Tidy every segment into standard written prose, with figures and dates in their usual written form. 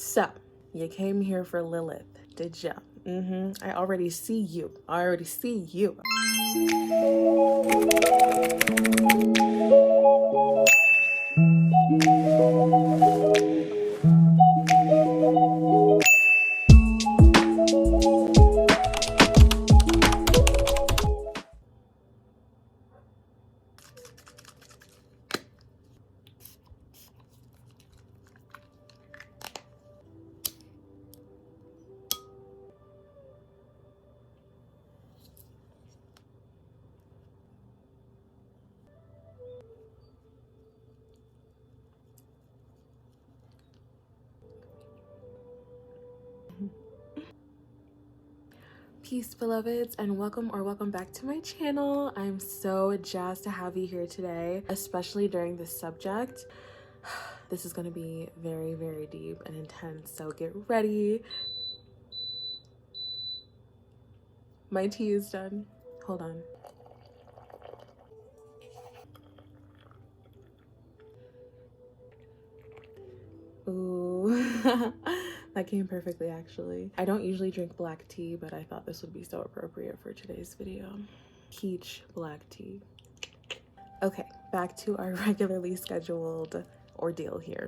So, you came here for Lilith, did ya? I already see you. I already see you. Peace, beloveds, and welcome back to my channel. I'm so jazzed to have you here today, especially during this subject. This is going to be very, very deep and intense, so get ready. My tea is done. Hold on. Ooh. That came perfectly, actually. I don't usually drink black tea, but I thought this would be so appropriate for today's video. Peach black tea. Okay, back to our regularly scheduled ordeal here.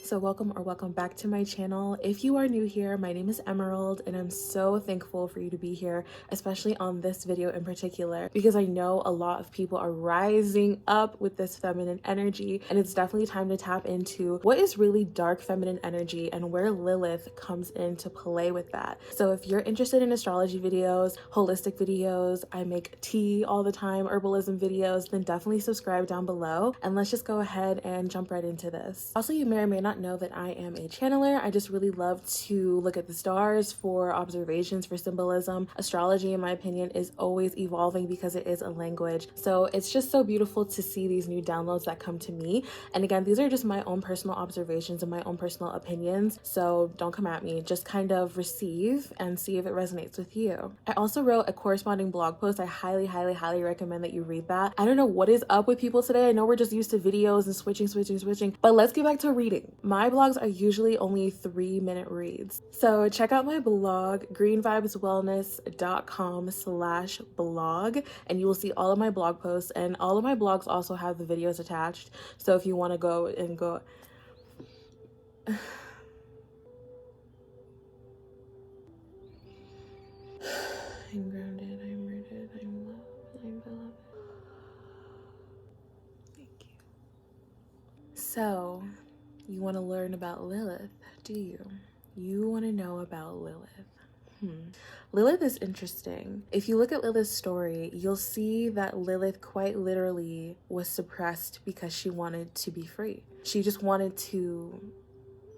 So welcome back to my channel. If you are new here, my name is Emerald, and I'm so thankful for you to be here, especially on this video in particular, because I know a lot of people are rising up with this feminine energy, and it's definitely time to tap into what is really dark feminine energy and where Lilith comes into play with that. So if you're interested in astrology videos, holistic videos, I make tea all the time, herbalism videos, then definitely subscribe down below, and let's just go ahead and jump right into this. Also, you may or may not know that I am a channeler. I just really love to look at the stars for observations, for symbolism. Astrology, in my opinion, is always evolving because it is a language. So it's just so beautiful to see these new downloads that come to me. And again, these are just my own personal observations and my own personal opinions. So don't come at me, just kind of receive and see if it resonates with you. I also wrote a corresponding blog post. I highly recommend that you read that. I don't know what is up with people today. I know we're just used to videos and switching, but let's get back to reading. My blogs are usually only 3-minute reads. So check out my blog, greenvibeswellness.com/blog, and you will see all of my blog posts, and all of my blogs also have the videos attached. So if you want to go and go... I'm grounded, I'm rooted, I'm loved, I'm beloved. Thank you. So, you want to learn about Lilith, do you? You want to know about Lilith. Lilith is interesting. If you look at Lilith's story, you'll see that Lilith quite literally was suppressed because she wanted to be free. She just wanted to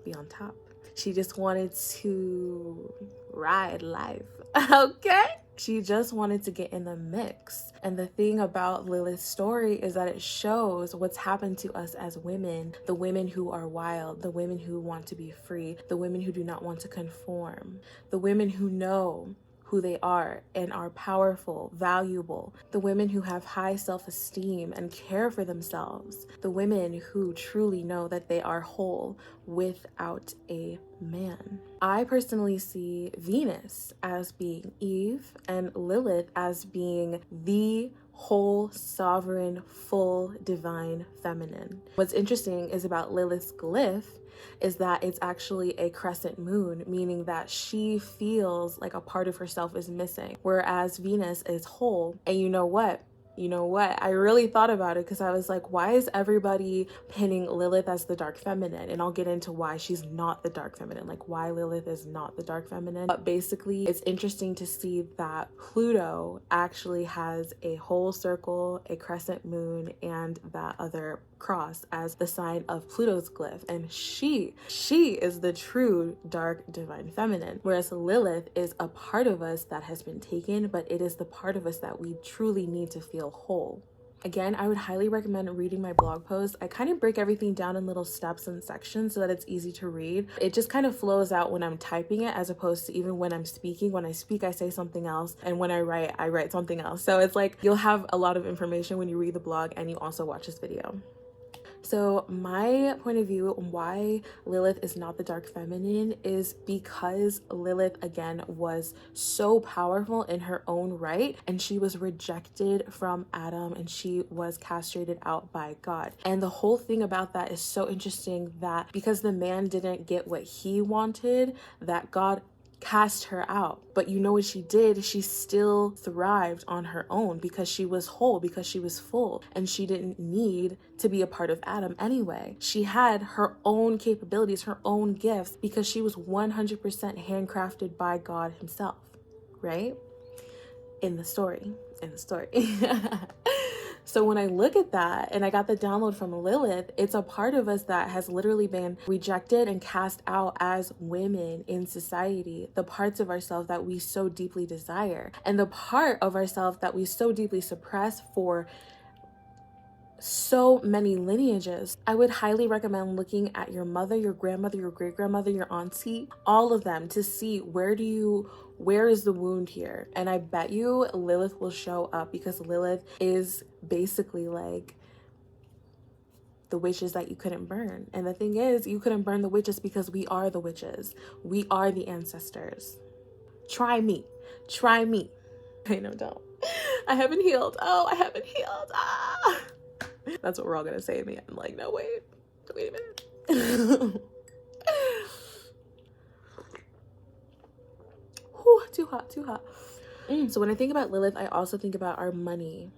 be on top. She just wanted to ride life, okay? She just wanted to get in the mix. And the thing about Lilith's story is that it shows what's happened to us as women, the women who are wild, the women who want to be free, the women who do not want to conform, the women who know who they are and are powerful, valuable, the women who have high self-esteem and care for themselves, the women who truly know that they are whole without a man. I personally see Venus as being Eve and Lilith as being the whole, sovereign, full, divine feminine. What's interesting is about Lilith's glyph is that it's actually a crescent moon, meaning that she feels like a part of herself is missing, whereas Venus is whole. And you know what? I really thought about it because I was like, why is everybody pinning Lilith as the dark feminine? And I'll get into why she's not the dark feminine, like why Lilith is not the dark feminine. But basically, it's interesting to see that Pluto actually has a whole circle, a crescent moon, and that other cross as the sign of Pluto's glyph. And she is the true dark divine feminine, whereas Lilith is a part of us that has been taken, but it is the part of us that we truly need to feel whole. Again, I would highly recommend reading my blog post. I kind of break everything down in little steps and sections so that it's easy to read. It just kind of flows out when I'm typing it, as opposed to even when I'm speaking. When I speak, I say something else, and when I write something else. So it's like you'll have a lot of information when you read the blog and you also watch this video. So my point of view on why Lilith is not the dark feminine is because Lilith, again, was so powerful in her own right, and she was rejected from Adam and she was castrated out by God. And the whole thing about that is so interesting, that because the man didn't get what he wanted, that God cast her out. But you know what she did? She still thrived on her own because she was whole, because she was full, and she didn't need to be a part of Adam anyway. She had her own capabilities, her own gifts, because she was 100% handcrafted by God himself, right? In the story. So when I look at that, and I got the download from Lilith, it's a part of us that has literally been rejected and cast out as women in society. The parts of ourselves that we so deeply desire, and the part of ourselves that we so deeply suppress for so many lineages. I would highly recommend looking at your mother, your grandmother, your great-grandmother, your auntie, all of them, to see where is the wound here. And I bet you Lilith will show up, because Lilith is basically like the witches that you couldn't burn. And the thing is, you couldn't burn the witches because we are the witches. We are the ancestors. Try me. I know, don't. I haven't healed. Oh, I haven't healed. Ah. That's what we're all gonna say to me. I'm like, no, wait a minute. Whew, too hot. So when I think about Lilith, I also think about our money,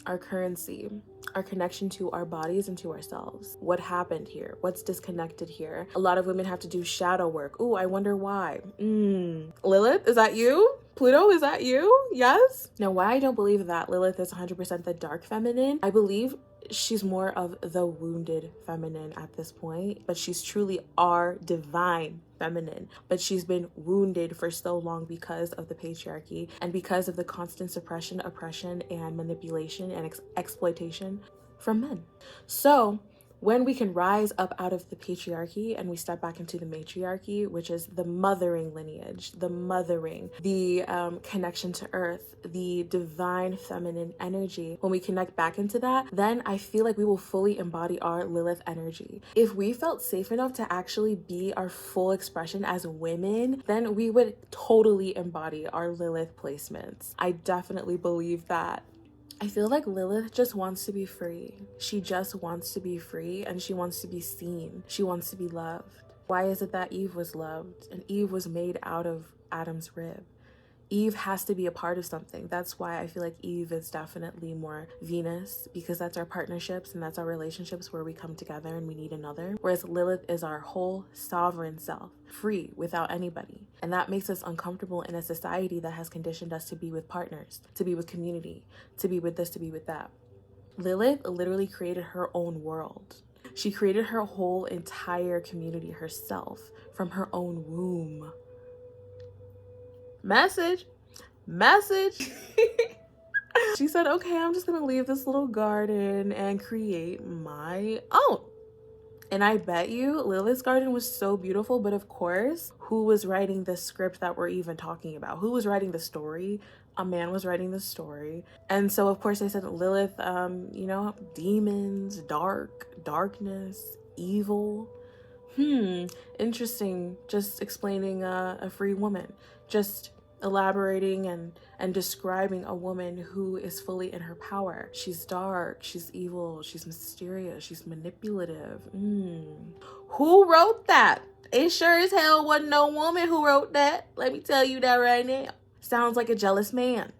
our currency, our connection to our bodies and to ourselves. What happened here? What's disconnected here? A lot of women have to do shadow work. Ooh, I wonder why. Lilith, is that you? Pluto, is that you? Yes? Now, why I don't believe that Lilith is 100% the dark feminine, I believe she's more of the wounded feminine at this point, but she's truly our divine feminine. But she's been wounded for so long because of the patriarchy and because of the constant suppression, oppression, and manipulation and exploitation from men. So when we can rise up out of the patriarchy and we step back into the matriarchy, which is the mothering lineage, the connection to earth, the divine feminine energy, when we connect back into that, then I feel like we will fully embody our Lilith energy. If we felt safe enough to actually be our full expression as women, then we would totally embody our Lilith placements. I definitely believe that. I feel like Lilith just wants to be free. She just wants to be free, and she wants to be seen. She wants to be loved. Why is it that Eve was loved and Eve was made out of Adam's rib? Eve has to be a part of something. That's why I feel like Eve is definitely more Venus, because that's our partnerships and that's our relationships where we come together and we need another. Whereas Lilith is our whole sovereign self, free without anybody. And that makes us uncomfortable in a society that has conditioned us to be with partners, to be with community, to be with this, to be with that. Lilith literally created her own world. She created her whole entire community herself from her own womb. Message. She said, okay, I'm just gonna leave this little garden and create my own. And I bet you Lilith's garden was so beautiful, but of course, who was writing the script that we're even talking about? Who was writing the story? A man was writing the story. And so of course they said Lilith, demons, darkness, evil. Interesting. Just explaining a free woman. Just elaborating and describing a woman who is fully in her power. She's dark, she's evil, she's mysterious, she's manipulative. Who wrote that? It sure as hell wasn't no woman who wrote that. Let me tell you that right now. Sounds like a jealous man.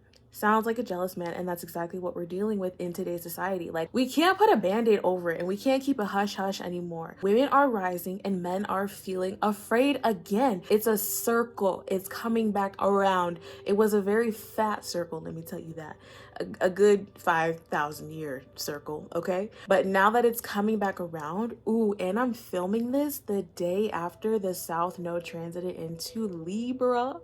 And that's exactly what we're dealing with in today's society. Like, we can't put a band-aid over it, and we can't keep a hush-hush anymore. Women are rising and men are feeling afraid again. It's a circle. It's coming back around. It was a very fat circle, let me tell you that. A good 5,000 year circle, okay? But now that it's coming back around, and I'm filming this the day after the South Node transited into Libra.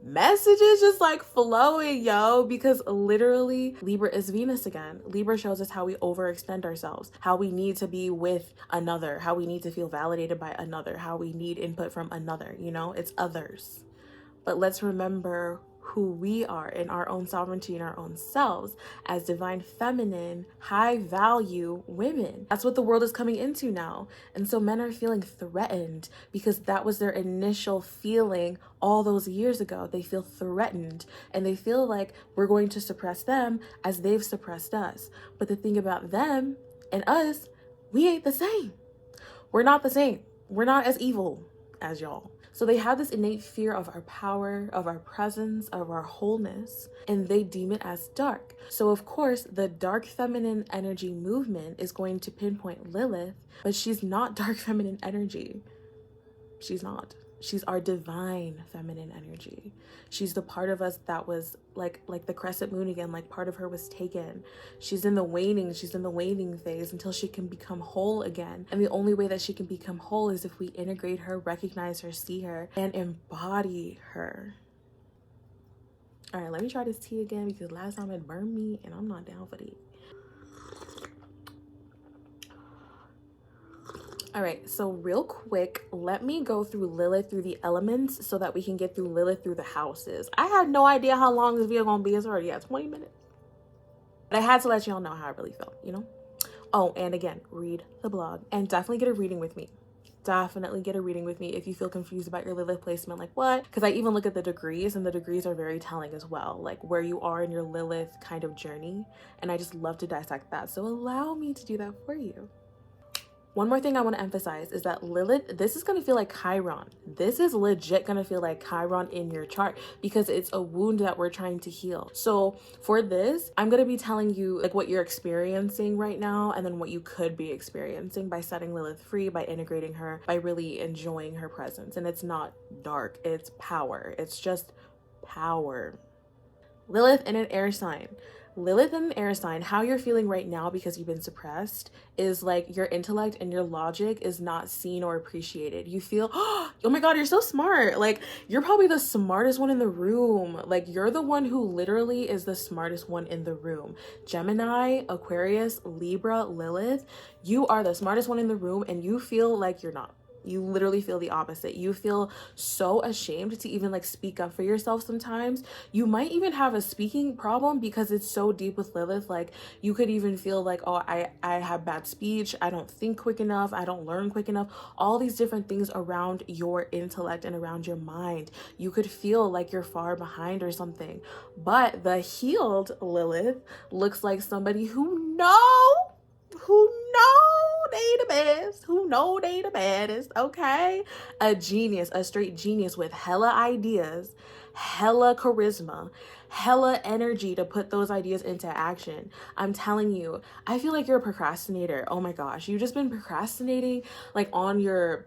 Messages just like flowing, yo, because literally Libra is Venus again. Libra shows us how we overextend ourselves, how we need to be with another, how we need to feel validated by another, how we need input from another, it's others. But let's remember who we are in our own sovereignty and our own selves as divine feminine, high value women. That's what the world is coming into now. And so men are feeling threatened because that was their initial feeling all those years ago. They feel threatened and they feel like we're going to suppress them as they've suppressed us. But the thing about them and us, we ain't the same. We're not the same. We're not as evil as y'all. So they have this innate fear of our power, of our presence, of our wholeness, and they deem it as dark. So of course, the dark feminine energy movement is going to pinpoint Lilith, but she's not dark feminine energy. She's not. She's our divine feminine energy. She's the part of us that was like the crescent moon again, like part of her was taken. She's in the waning phase until she can become whole again. And the only way that she can become whole is if we integrate her, recognize her, see her, and embody her. All right, let me try this tea again because last time it burned me and I'm not down for that. All right, so real quick, let me go through Lilith through the elements so that we can get through Lilith through the houses. I had no idea how long this video gonna be. It's already at 20 minutes. But I had to let y'all know how I really felt, you know? Oh, and again, read the blog and definitely get a reading with me. Definitely get a reading with me if you feel confused about your Lilith placement, like what? Because I even look at the degrees and the degrees are very telling as well, like where you are in your Lilith kind of journey. And I just love to dissect that. So allow me to do that for you. One more thing I want to emphasize is that Lilith, this is going to feel like Chiron. This is legit going to feel like Chiron in your chart because it's a wound that we're trying to heal. So for this, I'm going to be telling you like what you're experiencing right now and then what you could be experiencing by setting Lilith free, by integrating her, by really enjoying her presence. And it's not dark, it's power. It's just power. Lilith in an air sign. Lilith in an air sign, how you're feeling right now because you've been suppressed is like your intellect and your logic is not seen or appreciated. You feel, oh my God, you're so smart. Like you're probably the smartest one in the room. Like you're the one who literally is the smartest one in the room. Gemini, Aquarius, Libra, Lilith, you are the smartest one in the room and you feel like you're not. You literally feel the opposite. You feel so ashamed to even like speak up for yourself sometimes. You might even have a speaking problem because it's so deep with Lilith. Like you could even feel like, oh, I have bad speech. I don't think quick enough. I don't learn quick enough. All these different things around your intellect and around your mind. You could feel like you're far behind or something. But the healed Lilith looks like somebody who know they the best, who know they the baddest, okay? A genius, a straight genius with hella ideas, hella charisma, hella energy to put those ideas into action. I'm telling you, I feel like you're a procrastinator. Oh my gosh, you've just been procrastinating like on your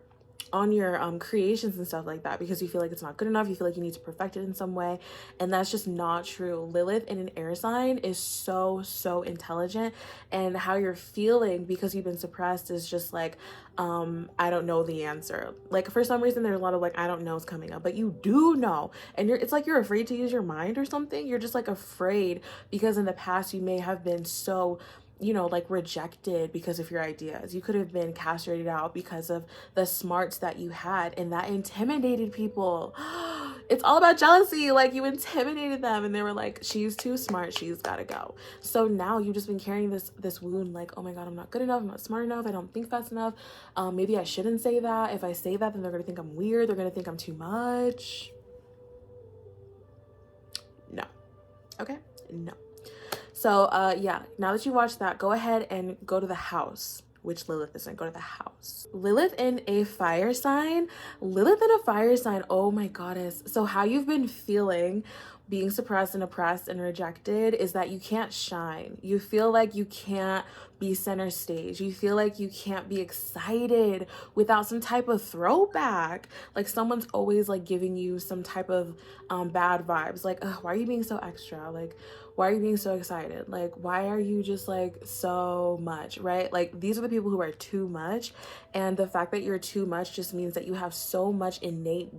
creations and stuff like that because you feel like it's not good enough. You feel like you need to perfect it in some way, and that's just not true. Lilith in an air sign is so intelligent, and how you're feeling because you've been suppressed is just like I don't know the answer. Like for some reason there's a lot of like I don't know is coming up, but you do know, and it's like you're afraid to use your mind or something. You're just like afraid because in the past you may have been so, you know, like rejected because of your ideas. You could have been castrated out because of the smarts that you had, and that intimidated people. It's all about jealousy. Like you intimidated them and they were like, she's too smart, she's gotta go. So now you've just been carrying this wound like, oh my God, I'm not good enough, I'm not smart enough, I don't think fast enough. Maybe I shouldn't say that. If I say that, then they're gonna think I'm weird, they're gonna think I'm too much. No. Okay? No. So yeah, now that you watched that, go ahead and go to the house, which Lilith is in. Go to the house. Lilith in a fire sign. Lilith in a fire sign, oh my goddess. So how you've been feeling being suppressed and oppressed and rejected is that you can't shine. You feel like you can't be center stage. You feel like you can't be excited without some type of throwback. Like someone's always like giving you some type of bad vibes. Like, why are you being so extra? Like, why are you being so excited? Like, why are you just like so much, right? Like these are the people who are too much. And the fact that you're too much just means that you have so much innate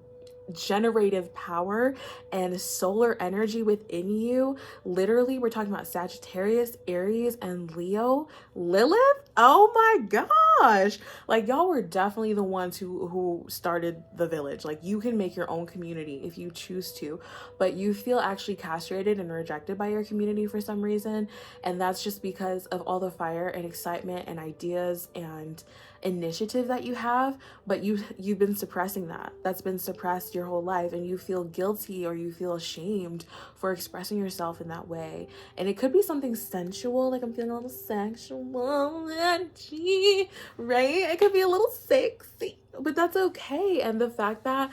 generative power and solar energy within you. Literally, we're talking about Sagittarius, Aries, and Leo. Lilith, oh my gosh, like y'all were definitely the ones who started the village. Like, you can make your own community if you choose to, but you feel actually castrated and rejected by your community for some reason, and that's just because of all the fire and excitement and ideas and initiative that you have, but you've been suppressing that. That's been suppressed your whole life, and you feel guilty or you feel ashamed for expressing yourself in that way. And it could be something sensual, like I'm feeling a little sexual energy, right? It could be a little sexy, but that's okay. And the fact that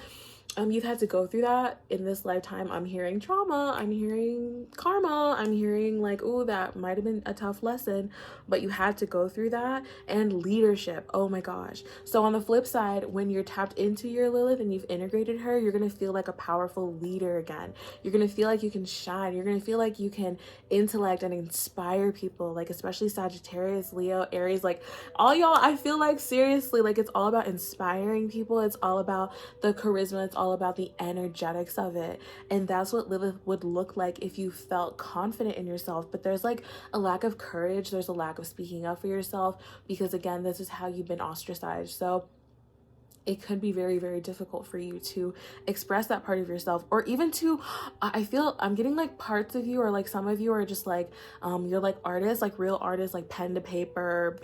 you've had to go through that in this lifetime. I'm hearing trauma, I'm hearing karma, I'm hearing like, oh, that might have been a tough lesson, but you had to go through that. And leadership, oh my gosh. So on the flip side, when you're tapped into your Lilith and you've integrated her, you're gonna feel like a powerful leader again. You're gonna feel like you can shine. You're gonna feel like you can intellect and inspire people, like especially Sagittarius, Leo, Aries, like all y'all. I feel like seriously, like it's all about inspiring people. It's all about the charisma. It's all about the energetics of it. And that's what Lilith would look like if you felt confident in yourself. But there's like a lack of courage. There's a lack of speaking up for yourself, because again, this is how you've been ostracized. So it could be very, very difficult for you to express that part of yourself, or even to, I feel I'm getting like parts of you, or like some of you are just like, you're like artists, like real artists, like pen to paper,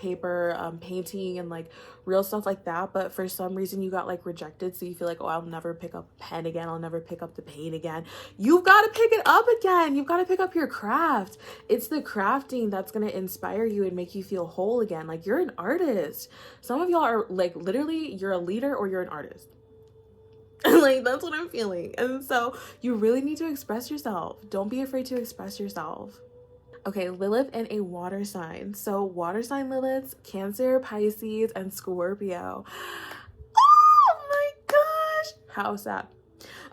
painting and like real stuff like that. But for some reason you got like rejected. So you feel like, oh, I'll never pick up a pen again. I'll never pick up the paint again. You've got to pick it up again. You've got to pick up your craft. It's the crafting that's going to inspire you and make you feel whole again. Like, you're an artist. Some of y'all are like, literally, you're a leader or you're an artist. Like, that's what I'm feeling. And so you really need to express yourself. Don't be afraid to express yourself. Okay, Lilith in a water sign. So water sign Liliths, Cancer, Pisces, and Scorpio. Oh my gosh, how sad.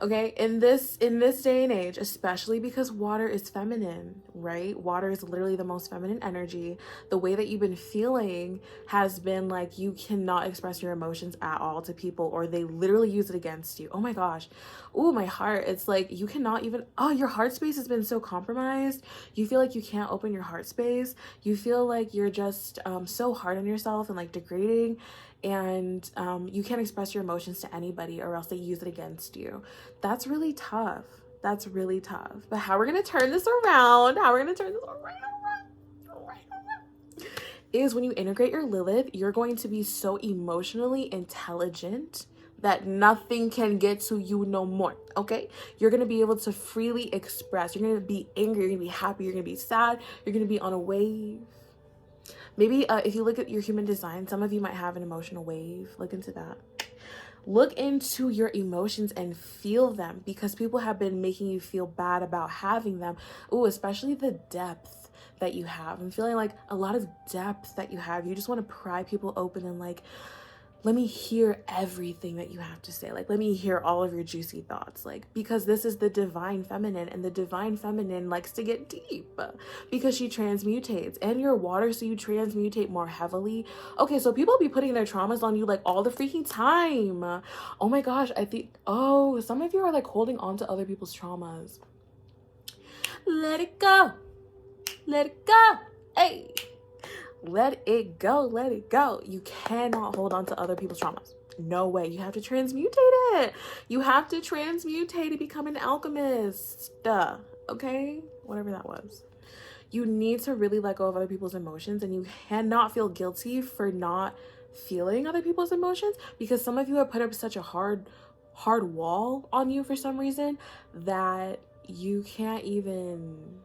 Okay, in this day and age, especially because water is feminine, right? Water is literally the most feminine energy. The way that you've been feeling has been like you cannot express your emotions at all to people, or they literally use it against you. Oh my gosh. Oh, my heart. It's like you cannot even, oh, your heart space has been so compromised. You feel like you can't open your heart space. You feel like you're just so hard on yourself and like degrading, and you can't express your emotions to anybody, or else they use it against you. That's really tough. That's really tough. But how we're gonna turn this around, is when you integrate your Lilith, you're going to be so emotionally intelligent that nothing can get to you no more. Okay, you're gonna be able to freely express. You're gonna be angry, you're gonna be happy, you're gonna be sad, you're gonna be on a wave. Maybe if you look at your human design, some of you might have an emotional wave. Look into that. Look into your emotions and feel them, because people have been making you feel bad about having them. Ooh, especially the depth that you have. I'm feeling like a lot of depth that you have. You just want to pry people open and like, let me hear everything that you have to say. Like, let me hear all of your juicy thoughts. Like, because this is the divine feminine, and the divine feminine likes to get deep because she transmutates. And you're water, so you transmutate more heavily. Okay, so people be putting their traumas on you like all the freaking time. Oh my gosh, I think, oh, some of you are like holding on to other people's traumas. Let it go. Let it go. Hey. Let it go. Let it go. You cannot hold on to other people's traumas. No way. You have to transmutate it. You have to transmutate to become an alchemist. Okay? Whatever that was. You need to really let go of other people's emotions, and you cannot feel guilty for not feeling other people's emotions, because some of you have put up such a hard wall on you for some reason that you can't even,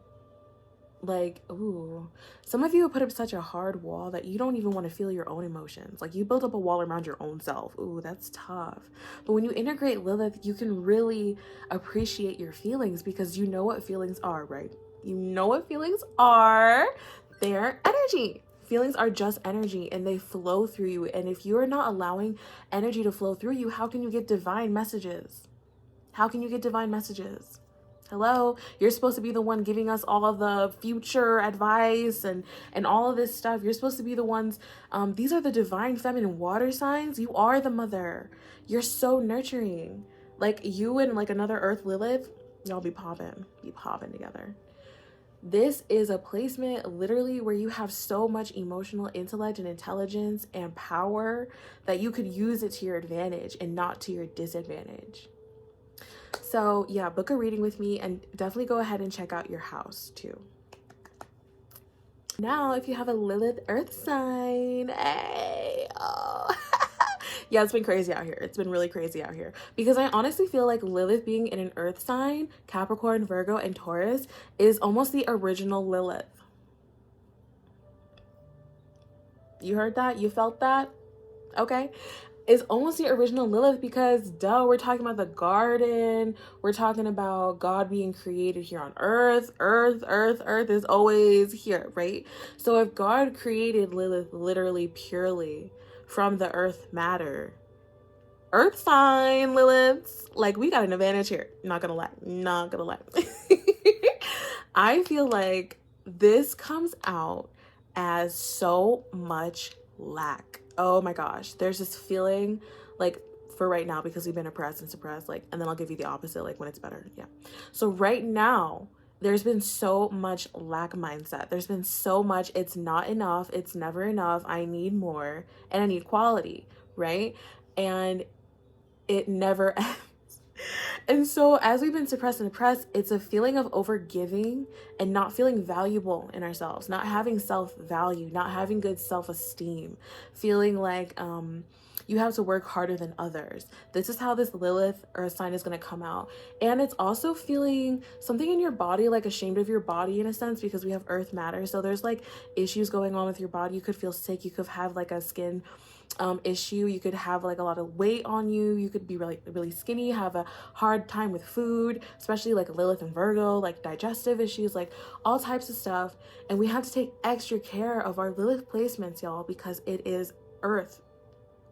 like, ooh, some of you have put up such a hard wall that you don't even want to feel your own emotions. Like, you build up a wall around your own self. Ooh, that's tough. But when you integrate Lilith, you can really appreciate your feelings, because you know what feelings are, right? You know what feelings are. They're energy. Feelings are just energy, and they flow through you. And if you're not allowing energy to flow through you, how can you get divine messages? How can you get divine messages? Hello, you're supposed to be the one giving us all of the future advice and all of this stuff. You're supposed to be the ones. These are the divine feminine water signs. You are the mother. You're so nurturing. Like you and like another Earth Lilith, y'all be popping together. This is a placement literally where you have so much emotional intellect and intelligence and power that you could use it to your advantage and not to your disadvantage. So yeah, book a reading with me and definitely go ahead and check out your house too. Now, if you have a Lilith Earth sign, hey, oh. Yeah, it's been crazy out here. It's been really crazy out here because I honestly feel like Lilith being in an Earth sign, Capricorn, Virgo, and Taurus is almost the original Lilith. You heard that? You felt that? Okay. It's almost the original Lilith because, duh, we're talking about the garden. We're talking about God being created here on earth. Earth is always here, right? So if God created Lilith literally purely from the earth matter, earth sign Liliths, like, we got an advantage here. Not gonna lie. I feel like this comes out as so much lack. Oh my gosh, there's this feeling, like, for right now, because we've been oppressed and suppressed, like, and then I'll give you the opposite, like, when it's better. Yeah. So right now, there's been so much lack mindset. There's been so much, it's not enough, it's never enough, I need more, and I need quality, right? And it never ends. And so as we've been suppressed and oppressed, it's a feeling of overgiving and not feeling valuable in ourselves, not having self-value, not having good self-esteem, feeling like you have to work harder than others. This is how this Lilith Earth sign is going to come out. And it's also feeling something in your body, like ashamed of your body in a sense, because we have Earth matter. So there's like issues going on with your body. You could feel sick. You could have like a skin issue. You could have like a lot of weight on you. You could be really skinny, have a hard time with food, especially like Lilith and Virgo, like digestive issues, like all types of stuff. And we have to take extra care of our Lilith placements, y'all, because it is Earth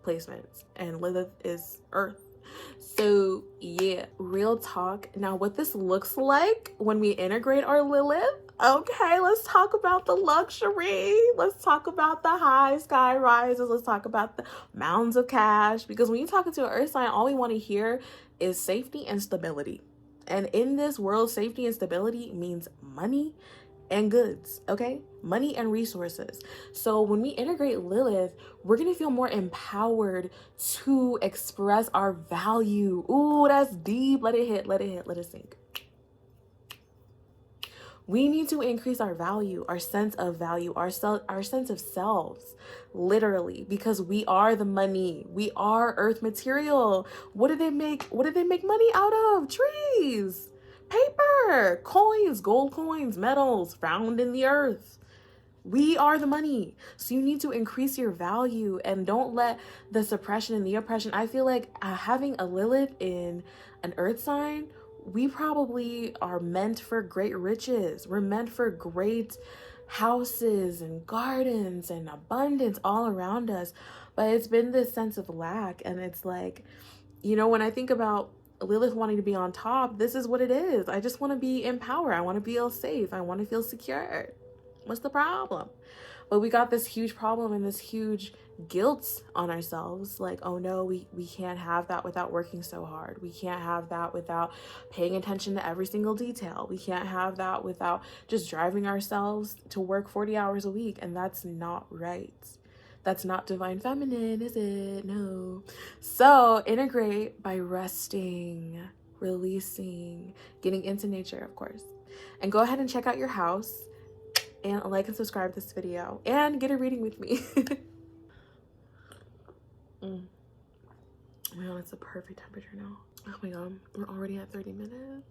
placements and Lilith is Earth. So yeah, real talk. Now what this looks like when we integrate our Lilith, okay, let's talk about the luxury. Let's talk about the high sky rises. Let's talk about the mounds of cash. Because when you're talking to an earth sign, all we want to hear is safety and stability. And in this world, safety and stability means money and goods, okay? Money and resources. So when we integrate Lilith, we're gonna feel more empowered to express our value. Ooh, that's deep. Let it hit, let it sink. We need to increase our value, our sense of value, our sense of selves, literally, because we are the money. We are earth material. What do they make money out of? Trees, paper, coins, gold coins, metals found in the earth. We are the money. So you need to increase your value and don't let the suppression and the oppression. I feel like having a Lilith in an earth sign, we probably are meant for great riches. We're meant for great houses and gardens and abundance all around us. But it's been this sense of lack. And it's like, you know, when I think about Lilith wanting to be on top, this is what it is. I just want to be in power. I want to feel safe. I want to feel secure. What's the problem? But we got this huge problem and this huge guilt on ourselves. Like, oh no, we can't have that without working so hard. We can't have that without paying attention to every single detail. We can't have that without just driving ourselves to work 40 hours a week. And that's not right. That's not divine feminine, is it? No. So integrate by resting, releasing, getting into nature, of course. And go ahead and check out your house. And like and subscribe to this video and get a reading with me. Oh my god, it's the perfect temperature now. Oh my god, we're already at 30 minutes.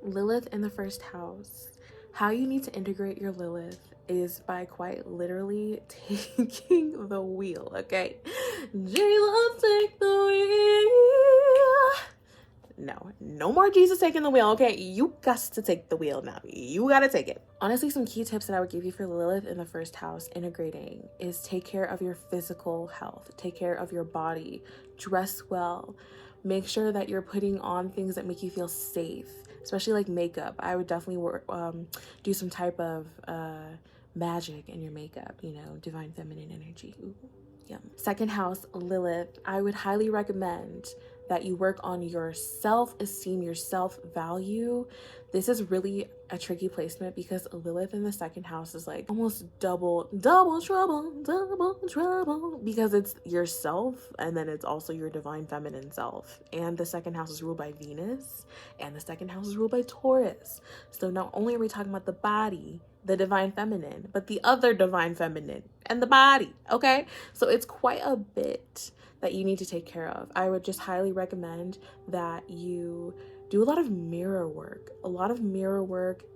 Lilith in the first house. How you need to integrate your Lilith is by quite literally taking the wheel, okay? Jesus, take the wheel. No more Jesus taking the wheel, okay? You got to take the wheel now. You got to take it. Honestly, some key tips that I would give you for Lilith in the first house integrating is take care of your physical health. Take care of your body. Dress well. Make sure that you're putting on things that make you feel safe, especially like makeup. I would definitely do some type of magic in your makeup, you know, divine feminine energy. Ooh. Yum. Second house, Lilith. I would highly recommend that you work on your self-esteem, your self-value. This is really a tricky placement because Lilith in the second house is like almost double trouble, because it's yourself and then it's also your divine feminine self. And the second house is ruled by Venus and the second house is ruled by Taurus. So not only are we talking about the body, the divine feminine, but the other divine feminine and the body, okay? So it's quite a bit that you need to take care of. I would just highly recommend that you do a lot of mirror work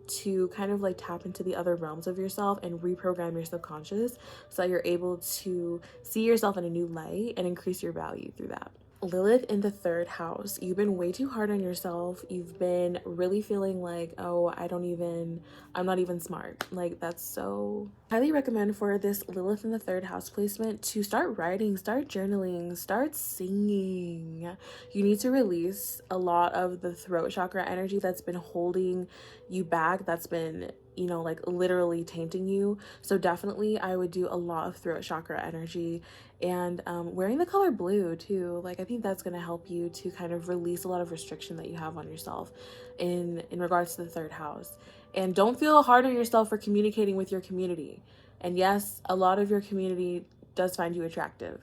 to kind of like tap into the other realms of yourself and reprogram your subconscious so that you're able to see yourself in a new light and increase your value through that. Lilith in the third house. You've been way too hard on yourself. You've been really feeling like, oh, I'm not even smart. Like, that's so... Highly recommend for this Lilith in the third house placement to start writing, start journaling, start singing. You need to release a lot of the throat chakra energy that's been holding you back, that's been, you know, like literally tainting you. So definitely I would do a lot of throat chakra energy, and wearing the color blue too. Like, I think that's going to help you to kind of release a lot of restriction that you have on yourself in regards to the third house. And don't feel hard on yourself for communicating with your community. And yes, a lot of your community does find you attractive.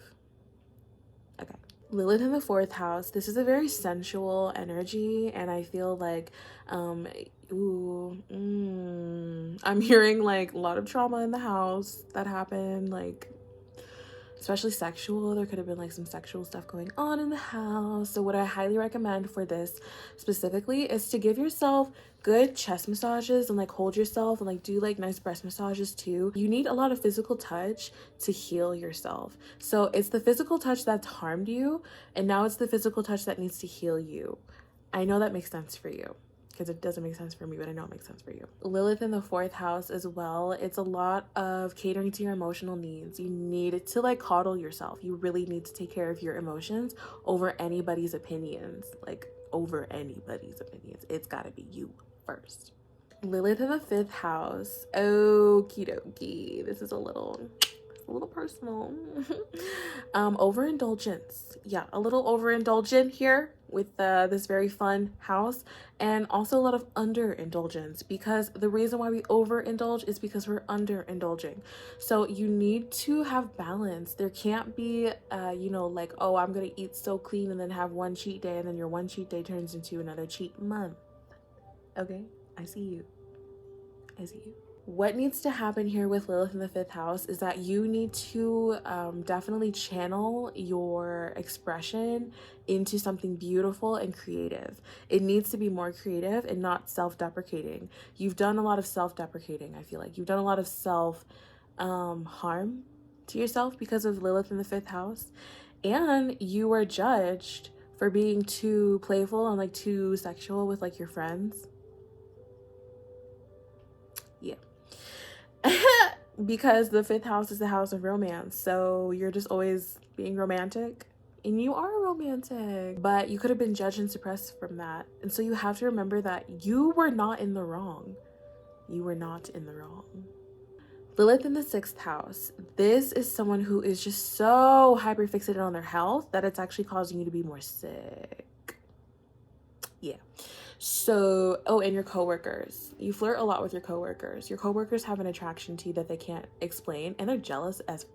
Okay. Lilith in the fourth house. This is a very sensual energy, and I feel like I'm hearing like a lot of trauma in the house that happened, like especially sexual. There could have been like some sexual stuff going on in the house. So what I highly recommend for this specifically is to give yourself good chest massages and like hold yourself and like do like nice breast massages too. You need a lot of physical touch to heal yourself. So it's the physical touch that's harmed you, and now it's the physical touch that needs to heal you. I know that makes sense for you, because it doesn't make sense for me, but I know it makes sense for you. Lilith in the fourth house as well. It's a lot of catering to your emotional needs. You need to like coddle yourself. You really need to take care of your emotions over anybody's opinions. Like, over anybody's opinions. It's gotta be you first. Lilith in the fifth house. Okie dokie. This is a little personal. Overindulgence. Yeah, a little overindulgent here with this very fun house, and also a lot of underindulgence, because the reason why we overindulge is because we're underindulging. So you need to have balance. There can't be you know, like, oh, I'm gonna eat so clean and then have one cheat day, and then your one cheat day turns into another cheat month. Okay, I see you. What needs to happen here with Lilith in the fifth house is that you need to definitely channel your expression into something beautiful and creative. It needs to be more creative and not self-deprecating. You've done a lot of self-deprecating. I feel like you've done a lot of self harm to yourself because of Lilith in the fifth house, and you were judged for being too playful and like too sexual with like your friends. Yeah. Because the fifth house is the house of romance, so you're just always being romantic, and you are romantic, but you could have been judged and suppressed from that. And so you have to remember that you were not in the wrong. Lilith in the sixth house. This is someone who is just so hyper fixated on their health that it's actually causing you to be more sick. Yeah. So, oh, and your coworkers. You flirt a lot with your coworkers. Your coworkers have an attraction to you that they can't explain, and they're jealous as,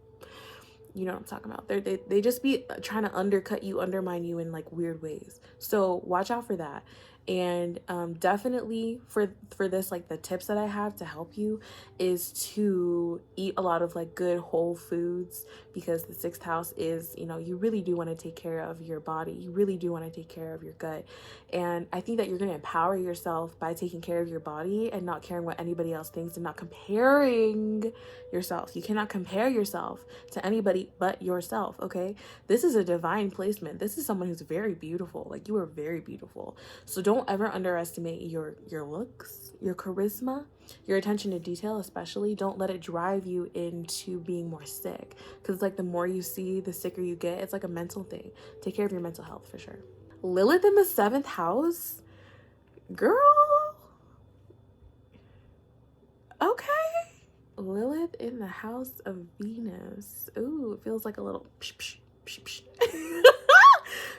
you know what I'm talking about. They just be trying to undercut you, undermine you in like weird ways. So watch out for that. And definitely for this, like the tips that I have to help you is to eat a lot of like good whole foods, because the sixth house is, you know, you really do want to take care of your body. You really do want to take care of your gut. And I think that you're going to empower yourself by taking care of your body and not caring what anybody else thinks, and not comparing yourself. You cannot compare yourself to anybody but yourself, okay? This is a divine placement. This is someone who's very beautiful. Like, you are very beautiful. So don't ever underestimate your looks, your charisma, your attention to detail especially. Don't let it drive you into being more sick, because like the more you see, the sicker you get. It's like a mental thing. Take care of your mental health for sure. Lilith in the seventh house. Girl. Okay. Lilith in the house of Venus. Ooh, it feels like a little psh, psh, psh, psh.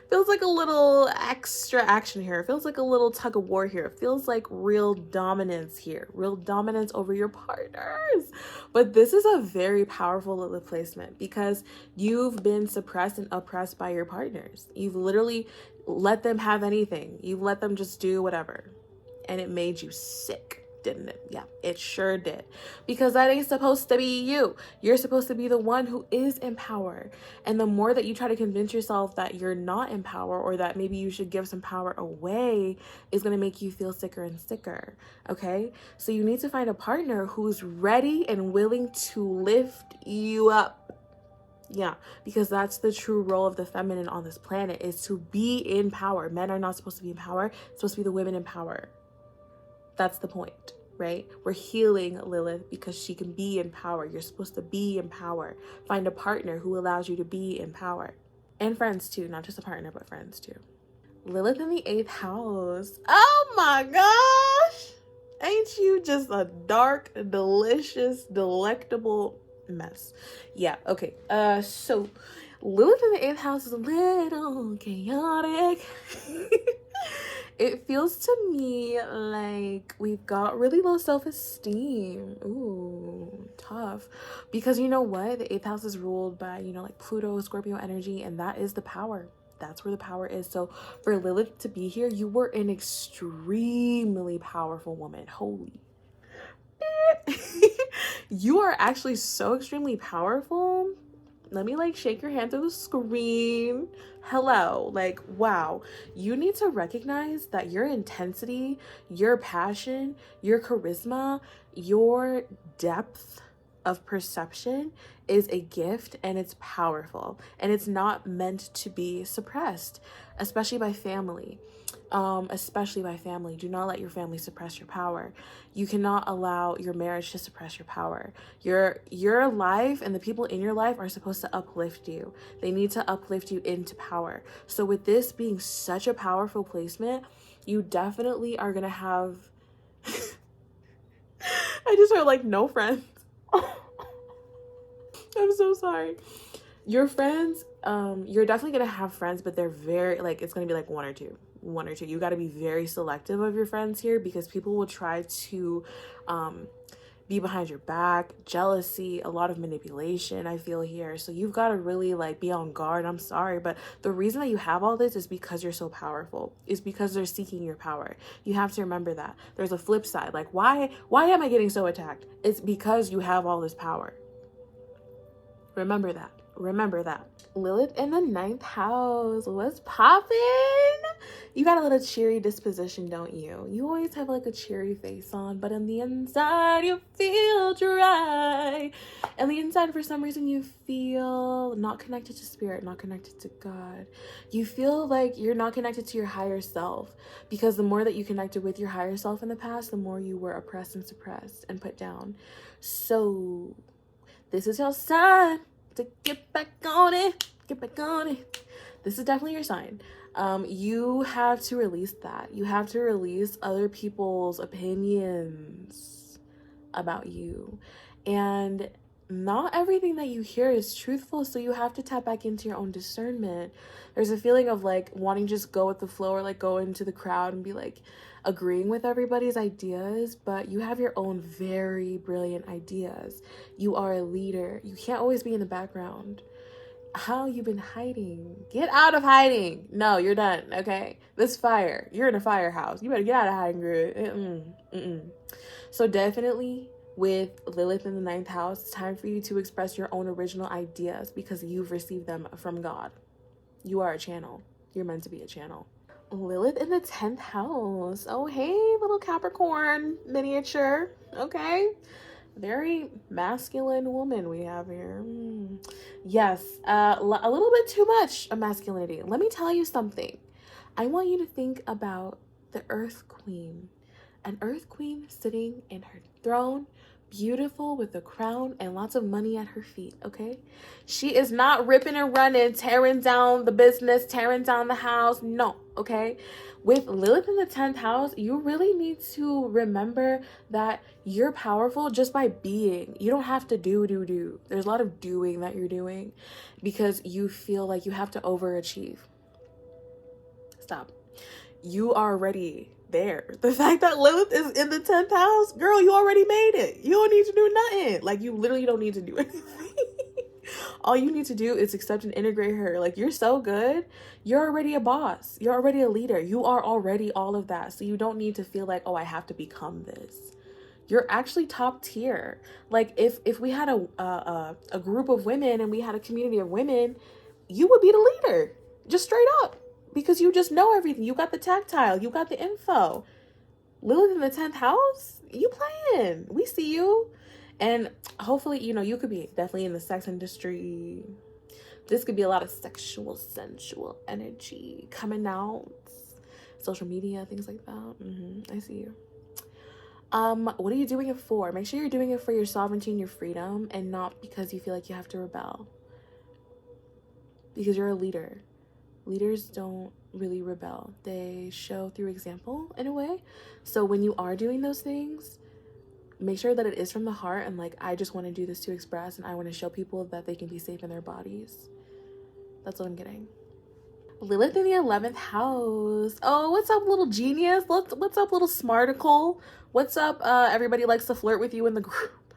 Feels like a little extra action here. It feels like a little tug of war here. It feels like real dominance here. Real dominance over your partners. But this is a very powerful Lilith placement because you've been suppressed and oppressed by your partners. You've literally let them have anything. You've let them just do whatever. And it made you sick, didn't it? Yeah, it sure did. Because that ain't supposed to be you. You're supposed to be the one who is in power. And the more that you try to convince yourself that you're not in power or that maybe you should give some power away is going to make you feel sicker and sicker. Okay? So you need to find a partner who's ready and willing to lift you up. Yeah, because that's the true role of the feminine on this planet, is to be in power. Men are not supposed to be in power. It's supposed to be the women in power. That's the point, right? We're healing Lilith because she can be in power. You're supposed to be in power. Find a partner who allows you to be in power. And friends too, not just a partner, but friends too. Lilith in the 8th house. Oh my gosh! Ain't you just a dark, delicious, delectable mess? Yeah, okay. So Lilith in the 8th house is a little chaotic. It feels to me like we've got really low self-esteem. Ooh, tough. Because you know what? The 8th house is ruled by, like Pluto, Scorpio energy, and that is the power. That's where the power is. So for Lilith to be here, you were an extremely powerful woman. Holy. You are actually so extremely powerful. Let me shake your hand through the screen. Hello. Wow. You need to recognize that your intensity, your passion, your charisma, your depth of perception is a gift, and it's powerful, and it's not meant to be suppressed, especially by family. Do not let your family suppress your power. You cannot allow your marriage to suppress your power. Your life and the people in your life are supposed to uplift you. They need to uplift you into power. So with this being such a powerful placement, you definitely are gonna have I just heard no friends. I'm so sorry. Your friends, you're definitely gonna have friends, but they're very it's gonna be one or two. You got to be very selective of your friends here, because people will try to be behind your back. Jealousy, a lot of manipulation I feel here. So you've got to really be on guard. I'm sorry, but the reason that you have all this is because you're so powerful. Is because they're seeking your power. You have to remember that. There's a flip side. Why am I getting so attacked? It's because you have all this power. Remember that. Lilith in the 9th house. What's poppin'? You got a little cheery disposition, don't you? You always have a cheery face on, but on the inside you feel dry. And the inside, for some reason, you feel not connected to spirit, not connected to God. You feel like you're not connected to your higher self, because the more that you connected with your higher self in the past, the more you were oppressed and suppressed and put down. So this is your sign to get back on it. This is definitely your sign. You have to release that. You have to release other people's opinions about you. And not everything that you hear is truthful, so you have to tap back into your own discernment. There's a feeling of wanting to just go with the flow, or go into the crowd and be agreeing with everybody's ideas, but you have your own very brilliant ideas. You are a leader. You can't always be in the background. How you been hiding? Get out of hiding. No, you're done, okay? This fire. You're in a firehouse. You better get out of hiding, girl. So definitely with Lilith in the 9th house, it's time for you to express your own original ideas, because you've received them from God. You are a channel. You're meant to be a channel. Lilith in the 10th house. Oh, hey, little Capricorn miniature. Okay. Very masculine woman we have here. Yes, a little bit too much of masculinity. Let me tell you something. I want you to think about the Earth Queen. An Earth Queen sitting in her throne, beautiful with a crown and lots of money at her feet, okay? She is not ripping and running, tearing down the business, tearing down the house. No, okay? With Lilith in the 10th house, you really need to remember that you're powerful just by being. You don't have to do. There's a lot of doing that you're doing because you feel like you have to overachieve. Stop. You are already there. The fact that Lilith is in the 10th house, girl, you already made it. You don't need to do nothing. Like, you literally don't need to do anything. All you need to do is accept and integrate her. Like, you're so good. You're already a boss. You're already a leader. You are already all of that. So you don't need to feel like, oh, I have to become this. You're actually top tier. Like, if we had a group of women and we had a community of women, you would be the leader. Just straight up. Because you just know everything. You got the tactile. You got the info. Lilith in the 10th house? You playing. We see you. And hopefully, you know, you could be definitely in the sex industry. This could be a lot of sexual, sensual energy coming out. Social media, things like that. I see you. What are you doing it for? Make sure you're doing it for your sovereignty and your freedom and not because you feel like you have to rebel. Because you're a leader. Leaders don't really rebel. They show through example in a way. So when you are doing those things, make sure that it is from the heart and like, I just want to do this to express and I want to show people that they can be safe in their bodies. That's what I'm getting. Lilith in the 11th house. Oh, what's up, little genius? What's up, little smarticle? What's up, everybody likes to flirt with you in the group.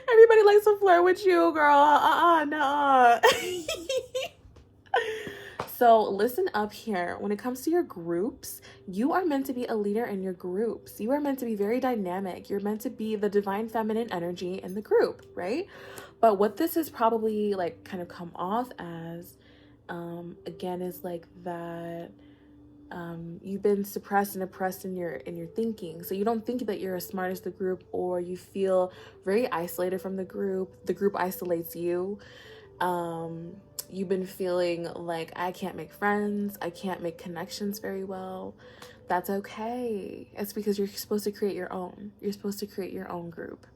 Everybody likes to flirt with you, girl. Nah. So listen up here. When it comes to your groups, you are meant to be a leader in your groups. You are meant to be very dynamic. You're meant to be the divine feminine energy in the group, right? But what this has probably like kind of come off as, again, is like that you've been suppressed and oppressed in your thinking. So you don't think that you're as smart as the group, or you feel very isolated from the group isolates you. You've been feeling like, I can't make friends, I can't make connections very well. That's okay. It's because you're supposed to create your own. You're supposed to create your own group.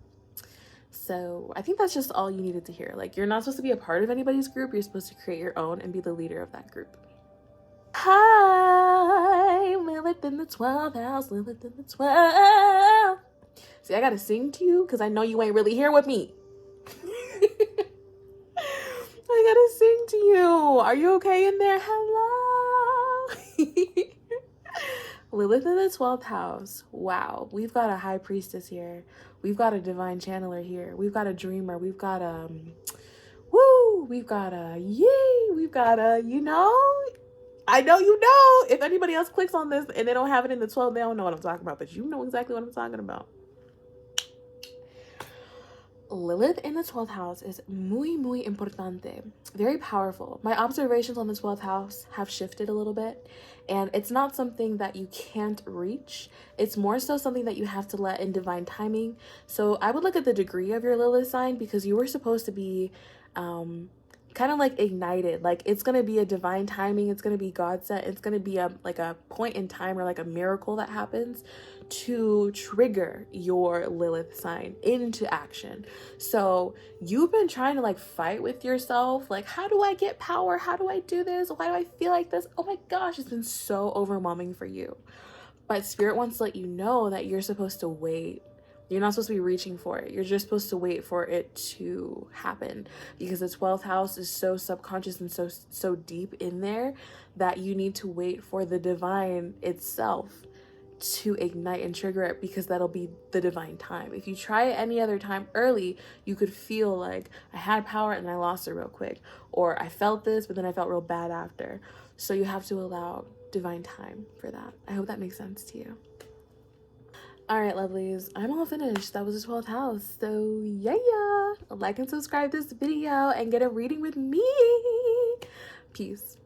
So I think that's just all you needed to hear. Like, you're not supposed to be a part of anybody's group. You're supposed to create your own and be the leader of that group. Hi, Lilith in the 12th house, Lilith in the 12th. See, I gotta sing to you because I know you ain't really here with me. I gotta sing to you. Are you okay in there? Hello. Lilith in the 12th house. Wow. We've got a high priestess here. We've got a divine channeler here. We've got a dreamer. We've got we've got a we've got a, you know, I know you know. If anybody else clicks on this and they don't have it in the 12, they don't know what I'm talking about, but you know exactly what I'm talking about. Lilith in the 12th house is muy importante, very powerful. My observations on the 12th house have shifted a little bit, and it's not something that you can't reach. It's more so something that you have to let in divine timing. So I would look at the degree of your Lilith sign, because you were supposed to be kind of like ignited. Like, it's going to be a divine timing. It's going to be God set. It's going to be a point in time or like a miracle that happens to trigger your Lilith sign into action. So you've been trying to like fight with yourself. Like, how do I get power? How do I do this? Why do I feel like this? Oh my gosh, it's been so overwhelming for you. But Spirit wants to let you know that you're supposed to wait. You're not supposed to be reaching for it. You're just supposed to wait for it to happen, because the 12th house is so subconscious and so deep in there that you need to wait for the divine itself to ignite and trigger it, because that'll be the divine time. If you try it any other time early, you could feel like, I had power and I lost it real quick, or I felt this but then I felt real bad after. So you have to allow divine time for that. I hope that makes sense to you. All right, lovelies, I'm all finished. That was the 12th house. So yeah, like and subscribe this video and get a reading with me. Peace.